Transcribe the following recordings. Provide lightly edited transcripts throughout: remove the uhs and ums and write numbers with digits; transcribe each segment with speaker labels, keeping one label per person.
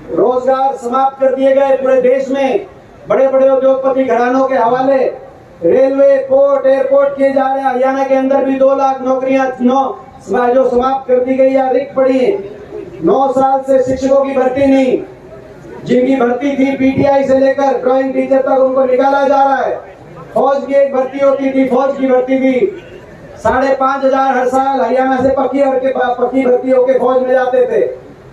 Speaker 1: रोजगार समाप्त कर दिए गए पूरे देश में। बड़े बड़े उद्योगपति घरानों के हवाले रेलवे, पोर्ट, एयरपोर्ट किए जा रहे हैं। हरियाणा के अंदर भी 2 लाख नौकरियां जो समाप्त कर दी गई या रिक्त पड़ी है। 9 साल से शिक्षकों की भर्ती नहीं, जिनकी भर्ती थी पीटीआई से लेकर ड्राइंग टीचर तक, उनको निकाला जा रहा है। फौज की एक भर्ती होती थी, फौज की भर्ती भी 5,500 हर साल हरियाणा से पक्की भर्ती होकर फौज में जाते थे।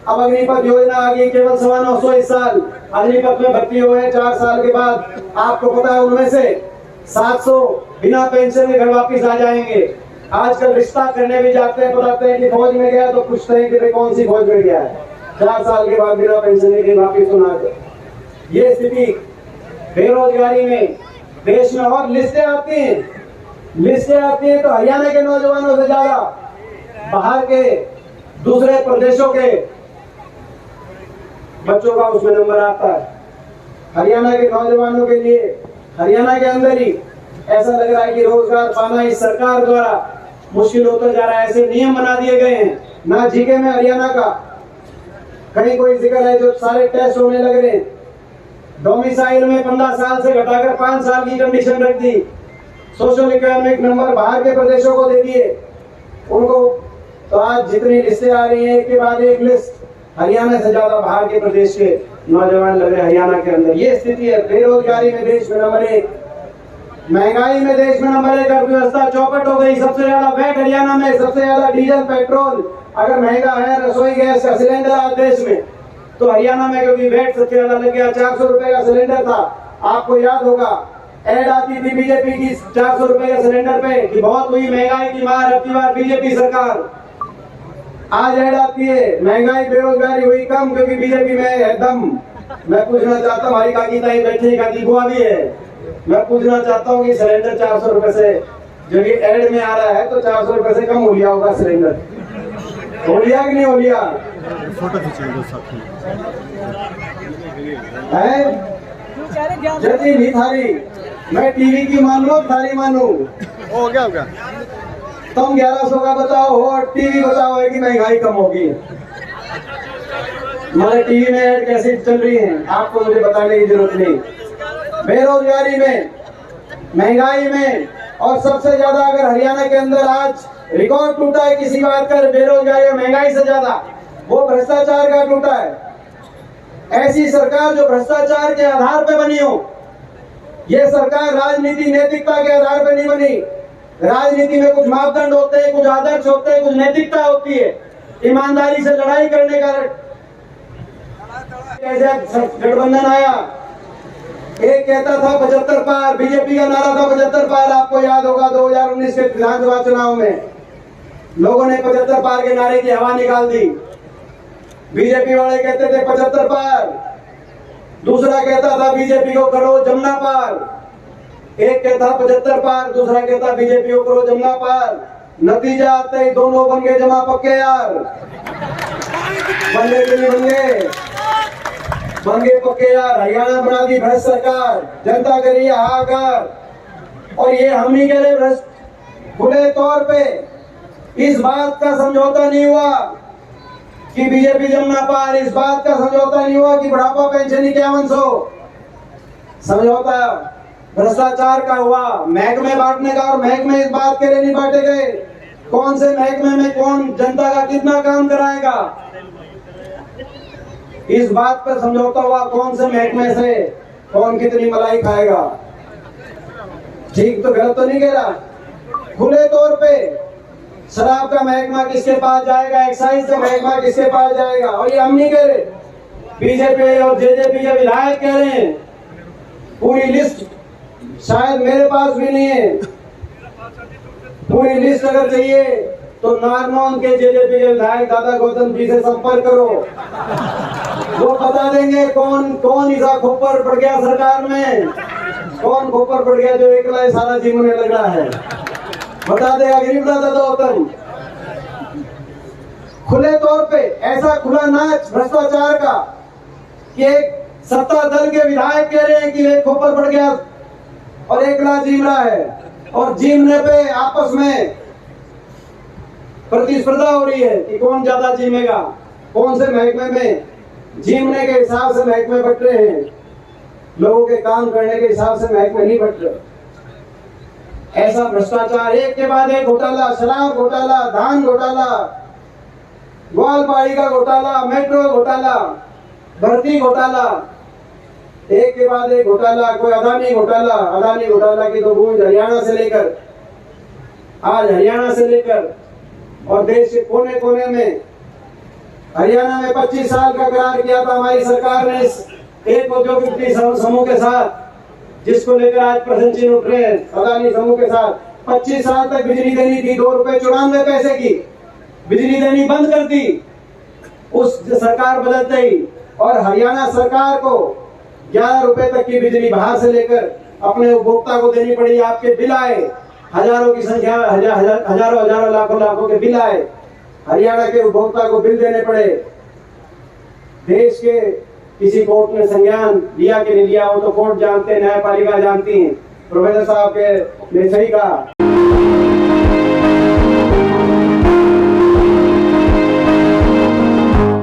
Speaker 1: अब अग्निपथ योजना आ गई, केवल 950 इस साल अग्निपथ में भर्ती हुए 4 साल के बाद। आपको पता है उनमें से 700 बिना पेंशन के घर वापिस आ जाएंगे। आजकल रिश्ता करने भी जाते हैं, बताते हैं कि फौज में गया, तो पूछते हैं कि कौन सी फौज में गया है। 4 साल के बाद बिना पेंशन के वापिस सुना दे। ये स्थिति बेरोजगारी में देश में। और लिस्टें आती हैं तो हरियाणा के नौजवानों से ज्यादा बाहर के दूसरे प्रदेशों के बच्चों का उसमें नंबर आता है। हरियाणा के नौजवानों के लिए हरियाणा के अंदर ही ऐसा लग रहा है कि रोजगार पाना इस सरकार द्वारा मुश्किल होता जा रहा है। ऐसे नियम बना दिए गए हैं, ना जीके में हरियाणा का कहीं कोई जिक्र है, जो सारे टेस्ट होने लग रहे हैं। डोमिसाइल में 15 साल से घटाकर 5 साल की कंडीशन रख दी। सोशल इकोनॉमिक नंबर बाहर के प्रदेशों को दे दिए उनको। तो आज जितनी लिस्टें आ रही हैं, एक के बाद एक लिस्ट, हरियाणा से ज्यादा बाहर के प्रदेश के नौजवान लग रहे हैं हरियाणा के अंदर। ये स्थिति है। बेरोजगारी में देश में नंबर 1, महंगाई में देश में नंबर 1, अर्थव्यवस्था चौपट हो गई। सबसे ज्यादा वैट हरियाणा में, सबसे ज्यादा डीजल पेट्रोल अगर महंगा है, रसोई गैस का सिलेंडर आज देश में, तो हरियाणा में क्योंकि वैट सबसे ज्यादा लग गया। 400 रुपए का सिलेंडर था, आपको याद होगा, ऐड आती थी बीजेपी की 400 रुपए के सिलेंडर पे कि बहुत हुई महंगाई की मार, अब की बार बीजेपी सरकार। आज ऐड आती है महंगाई बेरोजगारी हुई कम क्योंकि बीजेपी में है दम। मैं पूछना चाहता हूँ, हमारी काकी ताई बैठी, काकी बुआ भी है, मैं पूछना चाहता हूँ कि सिलेंडर 400 रुपए से जो कि ऐड में आ रहा है, तो 400 रुपए से कम हो लिया होगा सिलेंडर? हो लिया कि नहीं हो लिया? फोटो जल्दी नहीं थारी, मैं टीवी की मान लो, थारी मानू।
Speaker 2: हो गया
Speaker 1: तुम 1100 का बताओ हो, टीवी बताओ है कि महंगाई कम होगी। हमारे टीवी में ऐड कैसे चल रही है, आपको मुझे बताने की जरूरत नहीं। बेरोजगारी में, महंगाई में, और सबसे ज्यादा अगर हरियाणा के अंदर आज रिकॉर्ड टूटा है किसी बात का बेरोजगारी और महंगाई से ज्यादा, वो भ्रष्टाचार का टूटा है। ऐसी सरकार जो भ्रष्टाचार के आधार पे बनी हो, ये सरकार राजनीति नैतिकता के आधार पे नहीं बनी। राजनीति में कुछ मापदंड होते हैं, कुछ आदर्श होते हैं, कुछ नैतिकता होती है। ईमानदारी से लड़ाई करने का गठबंधन आया, एक कहता था 75 पार, बीजेपी का नारा था 75 पार। आपको याद होगा 2019 के विधानसभा चुनाव में लोगों ने 75 पार के नारे की हवा निकाल दी। बीजेपी वाले कहते थे 75 पार, दूसरा कहता था बीजेपी को करो जमुना पार। एक कहता 75 पार, दूसरा कहता बीजेपी को करो जमुना पार। नतीजा आते ही दोनों बन गए जमा पक्के यार। बन गए पक्के यार। हरियाणा बना दी भ्रष्ट सरकार, जनता करी हाहाकार। और ये हम नहीं कह रहे भ्रष्ट, खुले तौर पे इस बात का समझौता नहीं हुआ कि बीजेपी जमुना पार, इस बात का समझौता नहीं हुआ कि बुढ़ापा पेंशन 5100। समझौता भ्रष्टाचार का हुआ, महकमे बांटने का, और महकमे इस बात के लिए नहीं बांटे गए कौन से महकमे में कौन जनता का कितना काम कराएगा, इस बात पर समझौता हुआ कौन से महकमे से कौन कितनी मलाई खाएगा। ठीक तो गलत तो नहीं कह रहा। खुले तौर पे शराब का महकमा किसके पास जाएगा, एक्साइज का महकमा किसके पास जाएगा, और ये हम नहीं कह रहे, बीजेपी और जेजेपी के विधायक कह रहे हैं। पूरी लिस्ट शायद मेरे पास भी नहीं है, पूरी लिस्ट अगर चाहिए तो नारनौल के जेजेपी के विधायक दादा गौतम जी से संपर्क करो, वो बता देंगे कौन कौन इसा खोपर पड़ गया सरकार में, कौन खोपर पड़ गया जो एकला सारा जीवन में लग रहा है, बता देगा गरीब दादा गौतम। खुले तौर पे ऐसा खुला नाच भ्रष्टाचार का कि एक सत्ता दल के विधायक कह रहे हैं कि एक खोपर पड़ गया और एकला जीव रहा है, और जीवने पे आपस में प्रतिस्पर्धा हो रही है कि कौन ज्यादा जीवेगा, कौन से महकमे में जीवने के हिसाब से महकमे बट रहे हैं, लोगों के काम करने के हिसाब से महकमे नहीं बट रहे। ऐसा भ्रष्टाचार, एक के बाद एक घोटाला, शराब घोटाला, धान घोटाला, ग्वालपाड़ी का घोटाला, मेट्रो घोटाला, भर्ती घोटाला, एक के बाद एक घोटाला। कोई अदानी घोटाला की तो गूंज हरियाणा से लेकर और देश के कोने कोने में। हरियाणा में 25 साल का करार किया था हमारी सरकार ने एक औद्योगिक समूह के साथ, जिसको लेकर आज प्रश्न चिन्ह उठ रहे हैं। अदानी समूह के साथ 25 साल तक बिजली देनी थी, 2 रुपए 94 पैसे की बिजली देनी बंद कर दी उस सरकार बदलते ही। और हरियाणा सरकार को 11 रुपए तक की बिजली बाहर से लेकर अपने उपभोक्ता को देनी पड़ी। आपके बिल आए, हजारों की संख्या, हजारों लाखों के बिल आए, हरियाणा के उपभोक्ता को बिल देने पड़े। देश के किसी कोर्ट ने संज्ञान लिया कि नहीं लिया, वो तो कोर्ट जानते हैं, न्यायपालिका जानती है। प्रोफेसर साहब ने सही कहा,